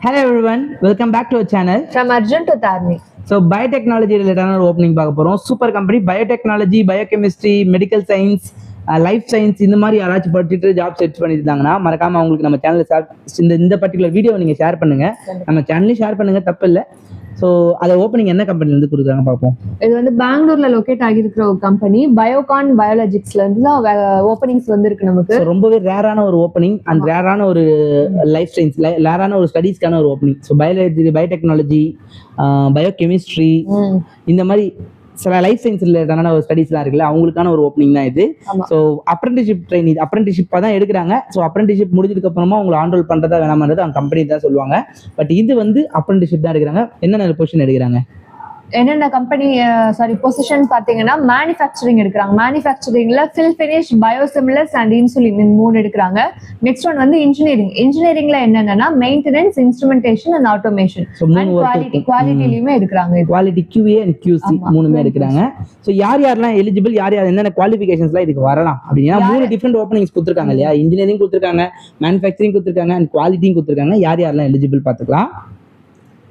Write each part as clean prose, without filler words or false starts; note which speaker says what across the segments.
Speaker 1: Hello everyone, welcome back to our channel.
Speaker 2: From Arjun to Tarni.
Speaker 1: So biotechnology related opening பார்க்க போறோம். Super company biotechnology, biochemistry, medical science, life science இந்த மாதிரி யாராச்சும் படிச்சுட்டு job search பண்ணியிருந்தாங்கன்னா மறக்காம அவங்களுக்கு நம்ம சேனல் இந்த பர்டிகுலர் வீடியோ நீங்க ஷேர் பண்ணுங்க. நம்ம சேனலையும் ஷேர் பண்ணுங்க, தப்பு இல்லை. ஸோ அதை ஓப்பனிங் என்ன கம்பெனில இருந்து கொடுக்குறாங்க பார்ப்போம்.
Speaker 2: இது வந்து பெங்களூர்ல லொகேட் ஆகியிருக்கிற ஒரு கம்பெனி பயோகான் பயாலஜிக்ஸ்ல இருந்து தான் ஓப்பனிங்ஸ் வந்திருக்கு நமக்கு.
Speaker 1: ரொம்பவே ரேரான ஒரு ஓப்பனிங் அண்ட் ரேரான ஒரு லைஃப் சயின்ஸ் ரேரான ஒரு ஸ்டடீஸ்க்கான ஒரு opening. So biology, biotechnology, biochemistry இந்த மாதிரி சில லைஃப் சயின்ஸ் ரிலேட்டடான ஒரு ஸ்டடீஸ்லாம் இருக்குல்ல, அவங்களுக்கான ஒரு ஓப்பனிங் தான் இது. ஸோ அப்ரெண்டிஷிப்பாக தான் எடுக்கிறாங்க. ஸோ அப்ரெண்டிஷிப் முடிஞ்சதுக்கு அப்புறமா உங்களை ஆன்ரோல் பண்ணுறதா வேணாமன்றது அவங்க கம்பெனி தான் சொல்லுவாங்க. பட் இது வந்து அப்ரெண்டிஷிப் தான் எடுக்கிறாங்க. என்னென்ன பொசிஷன் எடுக்கிறாங்க,
Speaker 2: என்னென்ன கம்பெனி பொசிஷன் பார்த்தீங்கன்னா மேனுஃபேக்சரிங் எடுக்கிறாங்க. மேனுஃபேக்சரிங்ல fill finish, biosimilars and insulin இந்த 3 எடுக்கிறாங்க. நெக்ஸ்ட் ஒன் வந்து இன்ஜினியரிங்ல என்னென்னா maintenance, instrumentation and automation and குவாலிட்டிலையுமே எடுக்கிறாங்க.
Speaker 1: குவாலிட்டி QA அண்ட் QC 3மே எடுக்கிறாங்க. ஸோ யாரெல்லாம் எலிஜிபிள், யார் என்னென்ன குவாலிஃபிகேஷன்ஸ்லாம் இதுக்கு வரலாம் அப்படின்னா 3 டிஃப்ரெண்ட் ஓப்பனிங்ஸ் கொடுத்துருக்காங்க இல்லையா. இன்ஜினியரிங் கொடுத்துருக்காங்க, மேனுஃபேக்சரிங் கொடுத்துருக்காங்க அண்ட் குவாலிட்டியும் கொடுத்துருக்காங்க. யாரெல்லாம் எலிஜிபிள் பார்த்துக்கலாம்.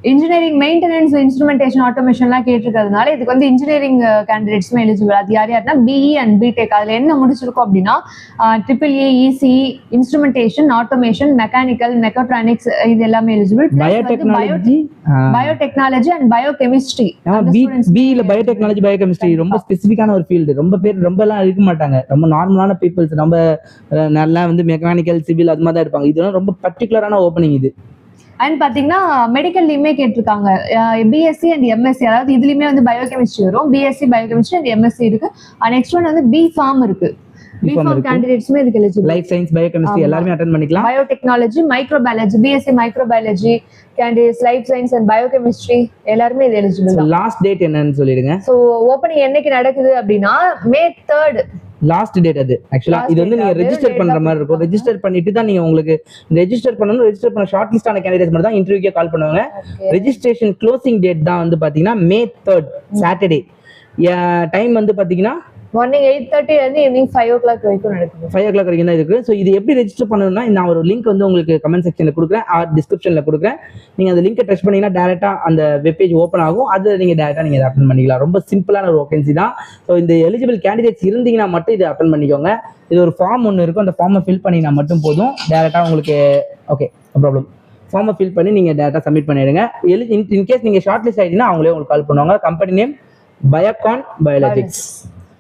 Speaker 2: இன்ஜினியரிங் மெயின்டெனன்ஸ், இன்ஸ்ட்ருமெண்டேஷன், ஆட்டோமேஷன்லாம் கேட்டிருக்கிறதுனால இதுக்கு வந்து இன்ஜினியரிங் கேண்டிடேட்ஸுமே எலிஜிபிள். அது யாருன்னா BE அண்ட் BTech. அதில் என்ன முடிச்சிருக்கோம் அப்படின்னா EEE, ECE, instrumentation, automation, mechanical, mechatronics இது எல்லாமே எலிஜிபிள். Biotechnology and biochemistry.
Speaker 1: பிஇல பயோடெக்னாலஜி, பயோகெமிஸ்ட்ரி ரொம்ப ஸ்பெசிஃபிக்கான ஒரு ஃபீல்டு. ரொம்ப பேர் ரொம்பலாம் இருக்க மாட்டாங்க. ரொம்ப நார்மலான பீப்புள்ஸ், ரொம்ப நல்லா வந்து மெக்கானிக்கல், சிவில் அது மாதிரி தான் இருப்பாங்க. இதெல்லாம் ரொம்ப பர்டிகுலரான ஓப்பனிங் இது.
Speaker 2: அண்ட் பார்த்தீங்கன்னா மெடிக்கல்லையுமே கேட்டிருக்காங்க BSc அண்ட் MSc. அதாவது இதுலையுமே வந்து பயோகெமிஸ்ட்ரி வரும். BSc பயோகெமிஸ்ட்ரி அண்ட் MSc இருக்கு. நெக்ஸ்ட் ஒன் வந்து B.Pharm இருக்கு. B.Pharm கேண்டிடேட்ஸ்மே இதுக்கு எலிஜிபிள்.
Speaker 1: லைஃப் சயின்ஸ், பயோகெமிஸ்ட்ரி எல்லாரும் அட்டெண்ட் பண்ணிக்கலாம்.
Speaker 2: Biotechnology, microbiology, BSc microbiology candidates, life science and biochemistry எல்லாருமே இது எலிஜிபிள்.
Speaker 1: லாஸ்ட் டேட் என்னன்னு சொல்லிடுங்க.
Speaker 2: ஸோ ஓப்பனிங் என்னைக்கு நடக்குது அப்படின்னா May 3rd
Speaker 1: லாஸ்ட் டேட். அது ஆக்சுவலா இது வந்து நீங்க ரெஜிஸ்டர் பண்ற மாதிரி இருக்கும். ரெஜிஸ்டர் பண்ணிட்டு தான் நீங்க உங்களுக்கு ரெஜிஸ்டர் பண்ணணும். ரெஜிஸ்டர் பண்ண ஷார்ட் லிஸ்டான கேண்டிடேட்ஸ் மட்டும் தான் இன்டர்வியூக்கே கால் பண்ணுவாங்க. ரெஜிஸ்ட்ரேஷன் க்ளோசிங் டேட் தான் வந்து பாத்தீங்கன்னா May 3rd சாட்டர்டே. டைம் வந்து பாத்தீங்கன்னா
Speaker 2: மார்னிங் 8:30 இருந்து ஈவினிங் 5 o'clock வரைக்கும் நடக்குது.
Speaker 1: 5 o'clock வரைக்கும் தான் இருக்கு. ஸோ இது எப்படி ரெஜிஸ்டர் பண்ணணும்னா நான் ஒரு லிங்க் வந்து உங்களுக்கு கமெண்ட் செக்ஷன்ல கொடுக்குறேன், டிஸ்கிரிப்ஷன்ல கொடுக்குறேன். நீங்க அந்த லிங்கை டச் பண்ணீங்கன்னா டேரக்டா அந்த வெப்பேஜ் ஓப்பன் ஆகும். அது நீங்க டேரக்டா நீங்க அட்டெண்ட் பண்ணிக்கலாம். ரொம்ப சிம்பிளான ஒரு வேகன்சி தான். ஸோ இந்த எலிஜிபிள் கேண்டிடேட்ஸ் இருந்தீங்கன்னா மட்டும் இதை அட்டெண்ட் பண்ணிக்கோங்க. இது ஒரு ஃபார்ம் ஒன்று இருக்கும். அந்த ஃபார்மை ஃபில் பண்ணினா மட்டும் போதும். டேரக்டா உங்களுக்கு ஓகே ப்ராப்ளம் ஃபார்மை ஃபில் பண்ணி நீங்க டேரக்டா சப்மிட் பண்ணிடுங்க. இன்கேஸ் நீங்க ஷார்ட் லிஸ்ட் ஆயிட்டீங்கன்னா அவங்களே உங்களுக்கு கால் பண்ணுவாங்க. Company name Biocon biologics.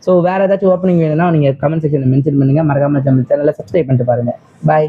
Speaker 1: So வேற ஏதாச்சும் ஓப்பனிங் வேணும்னா நீங்க கமெண்ட் செக்ஷன்ல மென்ஷன் பண்ணுங்க. மறக்காம சேனலை சப்ஸ்கிரைப் பண்ணிட்டு பாருங்க. பாய்.